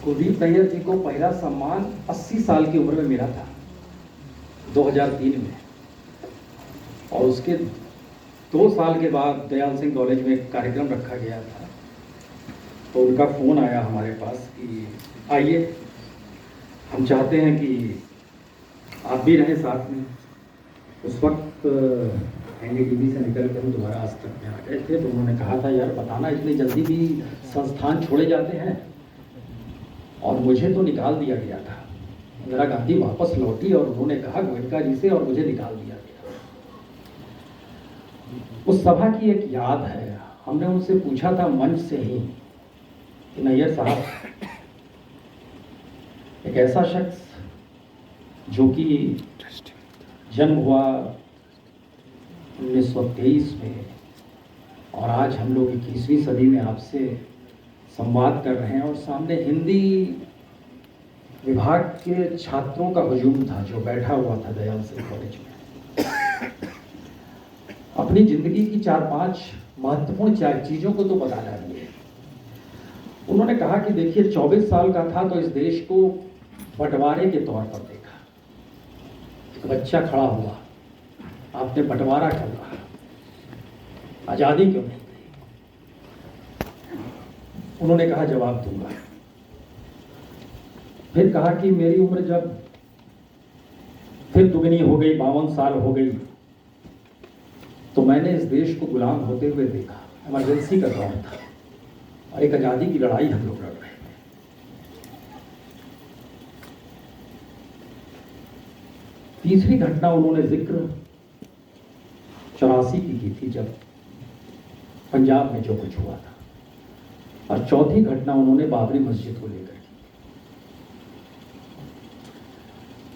कुलदीप नैयर जी को पहला सम्मान 80 साल की उम्र में मिला था 2003 में, और उसके 2 साल के बाद दयाल सिंह कॉलेज में एक कार्यक्रम रखा गया था। तो उनका फ़ोन आया हमारे पास कि आइए, हम चाहते हैं कि आप भी रहें साथ में। उस वक्त एनडीटीवी से निकल कर हम दोबारा आज तक में आ गए थे। तो उन्होंने कहा था, यार बताना इतनी जल्दी भी संस्थान छोड़े जाते हैं? और मुझे तो निकाल दिया गया था। इंदिरा गांधी वापस लौटी और उन्होंने कहा गोयनका जी से, और मुझे निकाल दिया गया। उस सभा की एक याद है, हमने उनसे पूछा था मंच से ही कि नैयर साहब, एक ऐसा शख्स जो कि जन्म हुआ 1923 में और आज हम लोग 21वीं सदी में आपसे संवाद कर रहे हैं, और सामने हिंदी विभाग के छात्रों का हुजूम था जो बैठा हुआ था दयाल सिंह कॉलेज में। अपनी जिंदगी की 4-5 महत्वपूर्ण चीजों को तो बता डालिए। उन्होंने कहा कि देखिए, 24 साल का था तो इस देश को बंटवारे के तौर पर देखा। एक बच्चा खड़ा हुआ, आपने बंटवारा क्यों कहा, आजादी क्यों नहीं दी? उन्होंने कहा जवाब दूंगा। फिर कहा कि मेरी उम्र जब फिर दुगनी हो गई, 52 साल हो गई, तो मैंने इस देश को गुलाम होते हुए देखा। इमरजेंसी का दौर था और एक आजादी की लड़ाई हम लोग लड़ रहे थे। तीसरी घटना उन्होंने जिक्र 84 की थी, जब पंजाब में जो कुछ हुआ था, और चौथी घटना उन्होंने बाबरी मस्जिद को लेकर की।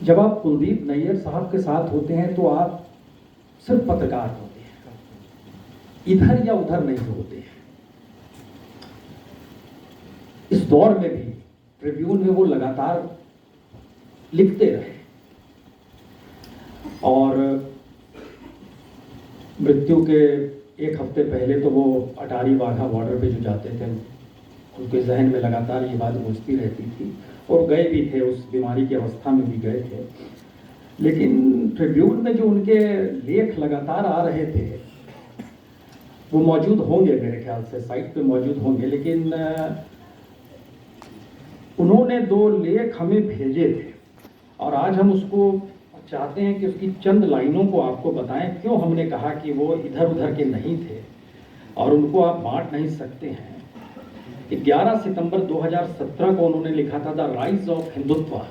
जब आप कुलदीप नैयर साहब के साथ होते हैं तो आप सिर्फ पत्रकार होते हैं, इधर या उधर नहीं होते हैं। इस दौर में भी ट्रिब्यून में वो लगातार लिखते रहे, और मृत्यु के एक हफ्ते पहले तो वो अटारी वाघा बॉर्डर पे जो जाते थे, उनके जहन में लगातार ये बात गूंजती रहती थी, और गए भी थे, उस बीमारी की अवस्था में भी गए थे। लेकिन ट्रिब्यून में जो उनके लेख लगातार आ रहे थे, वो मौजूद होंगे मेरे ख्याल से, साइट पे मौजूद होंगे। लेकिन उन्होंने 2 लेख हमें भेजे थे, और आज हम उसको चाहते हैं कि उसकी चंद लाइनों को आपको बताएं। क्यों हमने कहा कि वो इधर उधर के नहीं थे और उनको आप बांट नहीं सकते हैं। 11 सितंबर 2017 को उन्होंने लिखा था द राइज ऑफ हिंदुत्व,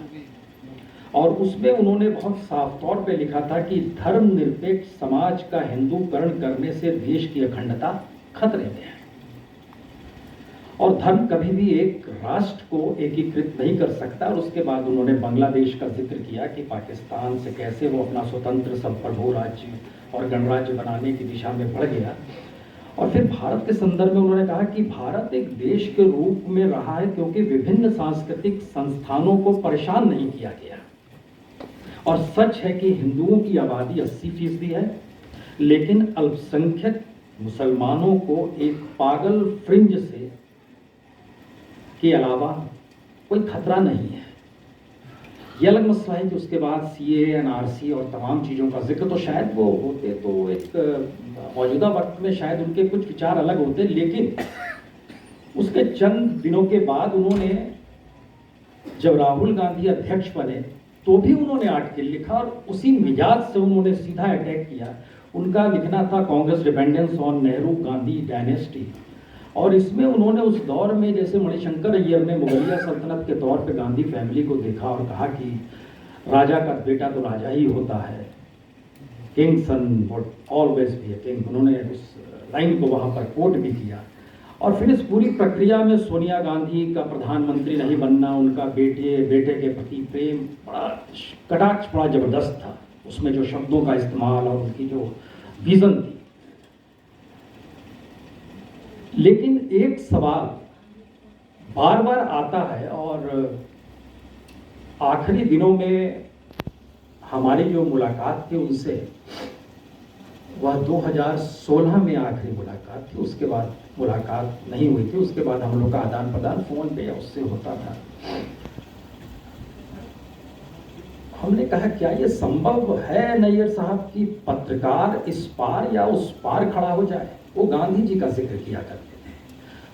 और उसमें उन्होंने बहुत साफ तौर पे लिखा था कि धर्मनिरपेक्ष समाज का हिंदूकरण करने से देश की अखंडता खतरे में है, और धर्म कभी भी एक राष्ट्र को एकीकृत नहीं कर सकता। और उसके बाद उन्होंने बांग्लादेश का जिक्र किया कि पाकिस्तान से कैसे वो अपना स्वतंत्र संप्रभु राज्य और गणराज्य बनाने की दिशा में बढ़ गया। और फिर भारत के संदर्भ में उन्होंने कहा कि भारत एक देश के रूप में रहा है क्योंकि विभिन्न सांस्कृतिक संस्थानों को परेशान नहीं किया गया। और सच है कि हिंदुओं की आबादी 80% है, लेकिन अल्पसंख्यक मुसलमानों को एक पागल फ्रिंज से के अलावा कोई खतरा नहीं है। यह अलग मसला है कि उसके बाद सीए, एनआरसी और तमाम चीज़ों का जिक्र तो शायद वो होते तो एक मौजूदा वक्त में शायद उनके कुछ विचार अलग होते, लेकिन उसके चंद दिनों के बाद उन्होंने, जब राहुल गांधी अध्यक्ष बने, तो भी उन्होंने आर्टिकल लिखा और उसी मिजाज से उन्होंने सीधा अटैक किया। उनका लिखना था Congress dependence on Nehru Gandhi dynasty, और इसमें उन्होंने उस दौर में, जैसे मणिशंकर अय्यर ने मुगलिया सल्तनत के तौर पे गांधी फैमिली को देखा और कहा कि राजा का बेटा तो राजा ही होता है, king son would always be a king. उन्होंने उस लाइन को वहाँ पर कोट भी किया। और फिर इस पूरी प्रक्रिया में सोनिया गांधी का प्रधानमंत्री नहीं बनना, उनका बेटे के प्रति प्रेम, बड़ा कटाक्ष बड़ा जबरदस्त था उसमें, जो शब्दों का इस्तेमाल और उनकी जो विजन थी। लेकिन एक सवाल बार बार आता है, और आखिरी दिनों में हमारी जो मुलाकात थी उनसे, वह 2016 में आखिरी मुलाकात थी। उसके बाद मुलाकात नहीं हुई थी। उसके बाद हम लोग का आदान प्रदान फोन पे या उससे होता था। हमने कहा क्या ये संभव है नैयर साहब कि पत्रकार इस पार या उस पार खड़ा हो जाए। वो गांधी जी का जिक्र किया करते थे,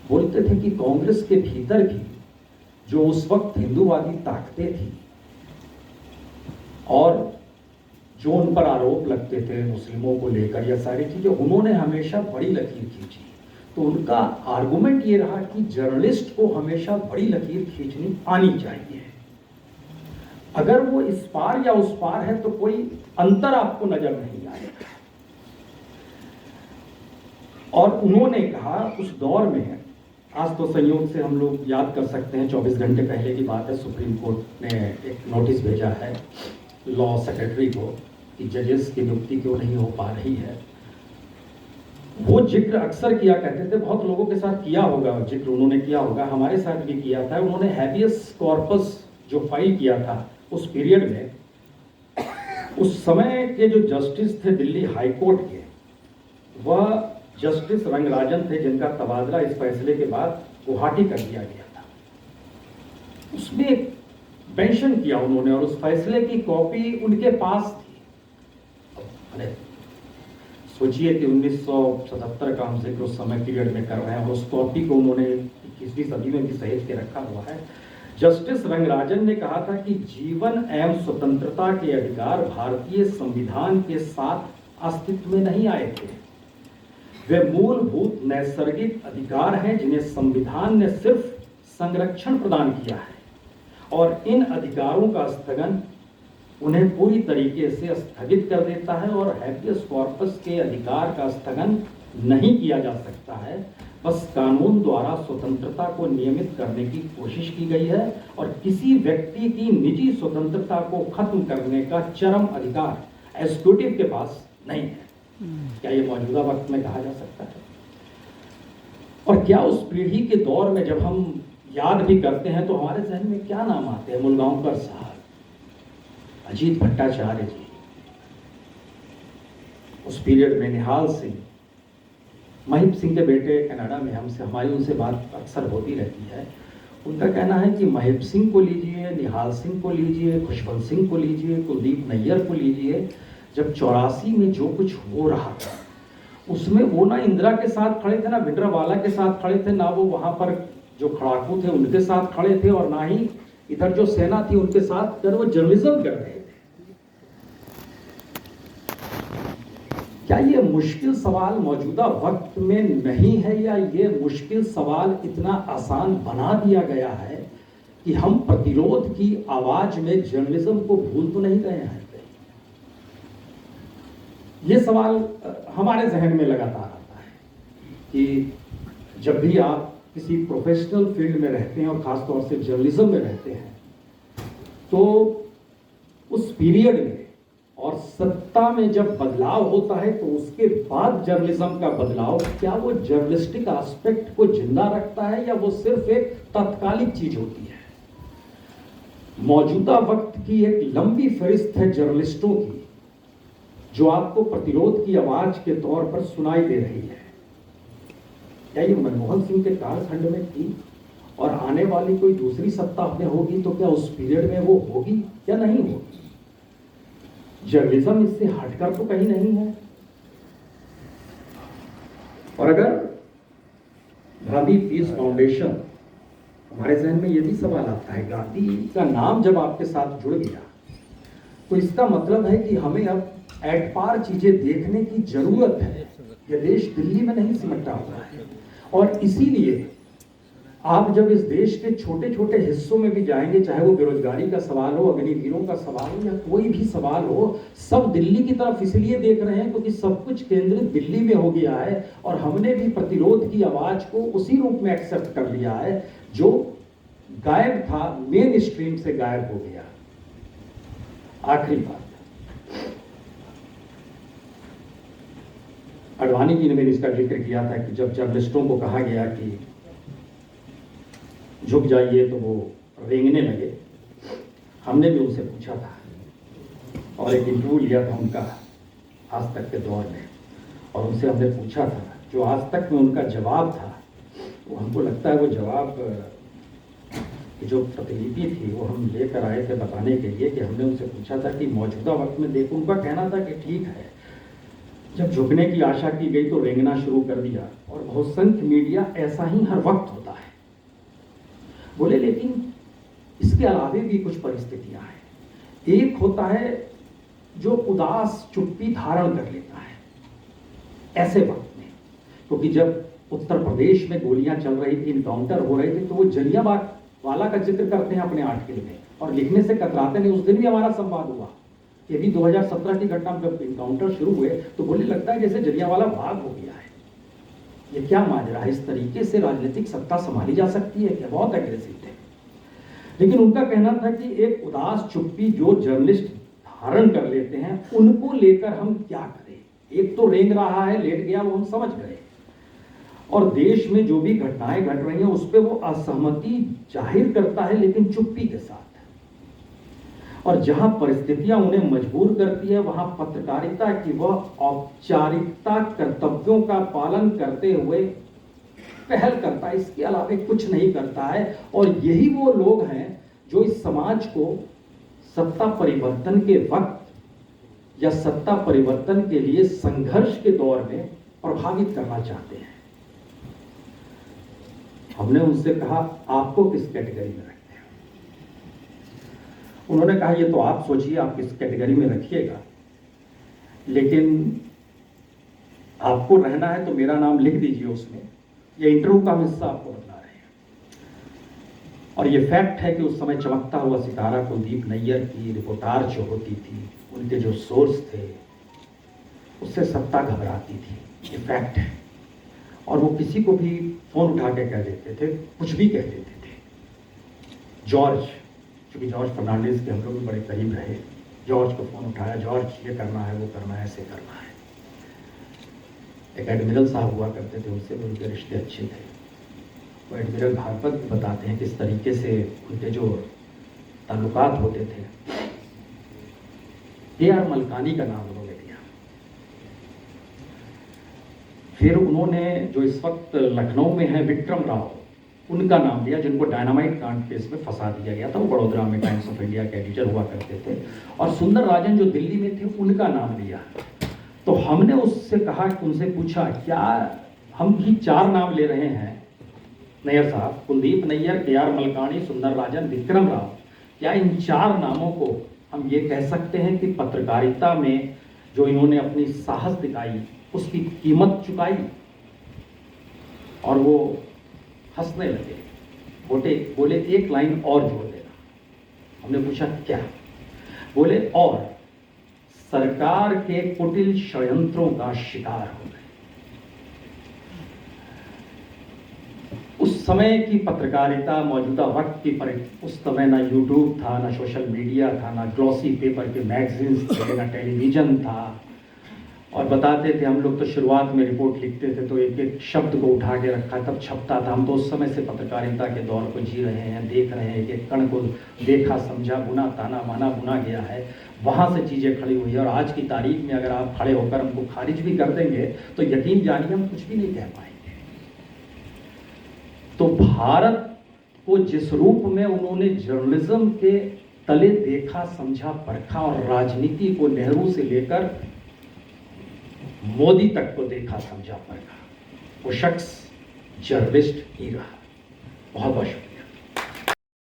बोलते थे कि कांग्रेस के भीतर भी जो उस वक्त हिंदूवादी ताकतें थी और जो उन पर आरोप लगते थे मुस्लिमों को लेकर या सारी चीजें, उन्होंने हमेशा बड़ी लकीर खींची। तो उनका आर्गुमेंट ये रहा कि जर्नलिस्ट को हमेशा बड़ी लकीर खींचनी आनी चाहिए। अगर वो इस पार या उस पार है तो कोई अंतर आपको नजर नहीं आएगा। और उन्होंने कहा उस दौर में, आज तो संयोग से हम लोग याद कर सकते हैं, 24 घंटे पहले की बात है, सुप्रीम कोर्ट ने एक नोटिस भेजा है लॉ सेक्रेटरी को कि जजेस की नियुक्ति क्यों नहीं हो पा रही है। वो जिक्र अक्सर किया करते थे, बहुत लोगों के साथ किया होगा जिक्र, उन्होंने किया होगा, हमारे साथ भी किया था। उन्होंने हैबियस कॉर्पस जो फाइल किया था उस पीरियड में, उस समय के जो जस्टिस थे दिल्ली हाई कोर्ट के, वह जस्टिस रंगराजन थे, जिनका तबादला इस फैसले के बाद गुवाहाटी कर दिया गया था। उसमें मेंशन किया उन्होंने और उस फैसले की कॉपी उनके पास थी। अरे सोचिए कि 1977 का हम जिक्र उस समय पीरियड में कर रहे हैं और उस कॉपी को उन्होंने 21वीं सदी में भी सहेज के रखा हुआ है। जस्टिस रंगराजन ने कहा था कि जीवन एवं स्वतंत्रता के अधिकार भारतीय संविधान के साथ अस्तित्व में नहीं आए थे। वे मूलभूत नैसर्गिक अधिकार हैं जिन्हें संविधान ने सिर्फ संरक्षण प्रदान किया है और इन अधिकारों का स्थगन उन्हें पूरी तरीके से स्थगित कर देता है और हैबियस कॉर्पस के अधिकार का स्थगन नहीं किया जा सकता है। बस कानून द्वारा स्वतंत्रता को नियमित करने की कोशिश की गई है और किसी व्यक्ति की निजी स्वतंत्रता को खत्म करने का चरम अधिकार एग्जीक्यूटिव के पास नहीं है। क्या ये मौजूदा वक्त में कहा जा सकता है? और क्या उस पीढ़ी के दौर में जब हम याद भी करते हैं तो हमारे जहन में क्या नाम आते हैं? मुलगांवकर साहब, अजीत भट्टाचार्य जी, उस पीरियड में निहाल सिंह, महिप सिंह के बेटे कनाडा में हमारी उनसे बात अक्सर होती रहती है। उनका कहना है कि महिप सिंह को लीजिए, निहाल सिंह को लीजिए, खुशवंत सिंह को लीजिए, कुलदीप नैयर को लीजिए, जब 84 में जो कुछ हो रहा था उसमें वो ना इंदिरा के साथ खड़े थे, ना भिंडरावाला के साथ खड़े थे, ना वो वहां पर जो खड़ाकू थे उनके साथ खड़े थे और ना ही इधर जो सेना थी उनके साथ, वो जर्नलिज्म कर रहे थे। क्या ये मुश्किल सवाल मौजूदा वक्त में नहीं है या ये मुश्किल सवाल इतना आसान बना दिया गया है कि हम प्रतिरोध की आवाज में जर्नलिज्म को भूल तो नहीं गए हैं? ये सवाल हमारे जहन में लगातार आता है कि जब भी आप किसी प्रोफेशनल फील्ड में रहते हैं और खासतौर से जर्नलिज्म में रहते हैं तो उस पीरियड में और सत्ता में जब बदलाव होता है तो उसके बाद जर्नलिज्म का बदलाव, क्या वो जर्नलिस्टिक एस्पेक्ट को जिंदा रखता है या वो सिर्फ एक तात्कालिक चीज होती है? मौजूदा वक्त की एक लंबी फहरिस्त है जर्नलिस्टों की जो आपको प्रतिरोध की आवाज के तौर पर सुनाई दे रही है। क्या ये मनमोहन सिंह के कालखंड में थी और आने वाली कोई दूसरी सत्ता में होगी तो क्या उस पीरियड में वो होगी या नहीं होगी? जर्नलिज्म इससे हटकर तो कहीं नहीं है। और अगर गांधी पीस फाउंडेशन, हमारे जहन में यह भी सवाल आता है, गांधी का नाम जब आपके साथ जुड़ गया तो इसका मतलब है कि हमें अब एट पार चीजें देखने की जरूरत है। यह देश दिल्ली में नहीं सिमटा हुआ है और इसीलिए आप जब इस देश के छोटे छोटे हिस्सों में भी जाएंगे, चाहे वो बेरोजगारी का सवाल हो, अग्निवीरों का सवाल हो या कोई भी सवाल हो, सब दिल्ली की तरफ इसलिए देख रहे हैं क्योंकि सब कुछ केंद्रित दिल्ली में हो गया है और हमने भी प्रतिरोध की आवाज को उसी रूप में एक्सेप्ट कर लिया है जो गायब था, मेन स्ट्रीम से गायब हो गया। आखिरी बात, अडवाणी जी ने मैंने इसका जिक्र किया था कि जब जर्नलिस्टों को कहा गया कि झुक जाइए तो वो रेंगने लगे। हमने भी उनसे पूछा था और एक इंटरव्यू लिया था उनका आज तक के दौर में। और उनसे हमने पूछा था, जो आज तक में उनका जवाब था, तो हमको लगता है वो जवाब की जो प्रतिलिपि थी वो हम लेकर आए थे बताने के लिए कि हमने उनसे पूछा था कि मौजूदा वक्त में देखो, उनका कहना था कि ठीक है, जब झुकने की आशा की गई तो रेंगना शुरू कर दिया, और बहुसंख्य मीडिया ऐसा ही हर वक्त होता है। बोले लेकिन इसके अलावे भी कुछ परिस्थितियां हैं। एक होता है जो उदास चुप्पी धारण कर लेता है ऐसे वक्त में, क्योंकि जब उत्तर प्रदेश में गोलियां चल रही थी, इनकाउंटर हो रहे थे, तो वो जलियांवाला वाला का जिक्र करते हैं अपने आर्टिकल में और लिखने से कतराते नहीं। उस दिन भी हमारा संवाद हुआ, ये भी 2017 की घटना में जब इनकाउंटर शुरू हुए तो बोले लगता है जैसे जलियांवाला बाग हो गया है, ये क्या माजरा है, इस तरीके से राजनीतिक सत्ता संभाली जा सकती है क्या? बहुत एग्रेसिव थे। लेकिन उनका कहना था कि एक उदास चुप्पी जो जर्नलिस्ट धारण कर लेते हैं उनको लेकर हम क्या करें। एक तो रेंग रहा है, लेट गया, वो हम समझ गए, और देश में जो भी घटनाएं घट रही हैं उस पर वो असहमति जाहिर करता है लेकिन चुप्पी के साथ। और जहां परिस्थितियां उन्हें मजबूर करती है वहां पत्रकारिता की वह औपचारिकता कर्तव्यों का पालन करते हुए पहल करता है, इसके अलावा कुछ नहीं करता है। और यही वो लोग हैं जो इस समाज को सत्ता परिवर्तन के वक्त या सत्ता परिवर्तन के लिए संघर्ष के दौर में प्रभावित करना चाहते हैं। हमने उनसे कहा आपको किस कैटेगरी में रखते हैं? उन्होंने कहा ये तो आप सोचिए आप किस कैटेगरी में रखिएगा, लेकिन आपको रहना है तो मेरा नाम लिख दीजिए उसमें, ये इंटरव्यू का हिस्सा आपको बता रहे हैं। और ये फैक्ट है कि उस समय चमकता हुआ सितारा कुलदीप नैयर की रिपोर्टाज जो होती थी, उनके जो सोर्स थे, उससे सत्ता घबराती थी, ये फैक्ट है। और वो किसी को भी फोन उठा के कह देते थे, कुछ भी कह देते थे। जॉर्ज, क्योंकि जॉर्ज फर्नांडिस के हम लोग भी बड़े करीब रहे, जॉर्ज को फोन उठाया, जॉर्ज ये करना है, वो करना है, ऐसे करना है। एक एडमिरल साहब हुआ करते थे, उनसे भी उनके रिश्ते अच्छे थे। वो एडमिरल भागवत भी बताते हैं किस तरीके से उनके जो ताल्लुकात होते थे। के.आर. मलकानी का नाम उन्होंने दिया। फिर उन्होंने जो इस वक्त लखनऊ में है विक्रम राव, उनका नाम लिया, जिनको डायनामाइट कांड केस में फंसा दिया गया था। वो बड़ोदरा में टाइम्स ऑफ इंडिया के एडिटर हुआ करते थे। और सुंदर राजन जो दिल्ली में थे, उनका नाम लिया। तो हमने उससे कहा, उनसे पूछा क्या हम भी 4 नाम ले रहे हैं नैयर साहब, कुलदीप नैयर, के.आर. मलकानी, सुंदर राजन, विक्रम राव, क्या इन 4 नामों को हम ये कह सकते हैं कि पत्रकारिता में जो इन्होंने अपनी साहस दिखाई उसकी कीमत चुकाई? और वो हंसने लगे, बोले 1 लाइन और जोड़ देना। हमने पूछा क्या? बोले और सरकार के कुटिल षड्यंत्रों का शिकार हो गए। उस समय की पत्रकारिता, मौजूदा वक्त की उस समय ना यूट्यूब था, ना सोशल मीडिया था, ना ग्लॉसी पेपर के मैगजीन्स थे, ना टेलीविजन था। और बताते थे हम लोग तो शुरुआत में रिपोर्ट लिखते थे तो एक एक शब्द को उठा के रखा तब छपता था। हम तो उस समय से पत्रकारिता के दौर को जी रहे हैं, देख रहे हैं, एक एक कण को देखा, समझा, बुना, ताना माना, बुना गया है। वहाँ से चीज़ें खड़ी हुई है। और आज की तारीख में अगर आप खड़े होकर हमको खारिज भी कर देंगे तो यकीन जानिए हम कुछ भी नहीं कह पाएंगे। तो भारत को जिस रूप में उन्होंने जर्नलिज्म के तले देखा, समझा, परखा और राजनीति को नेहरू से लेकर मोदी तक को देखा, समझा, परखा, वो शख्स जर्नलिस्ट ही रहा। बहुत बहुत शुक्रिया।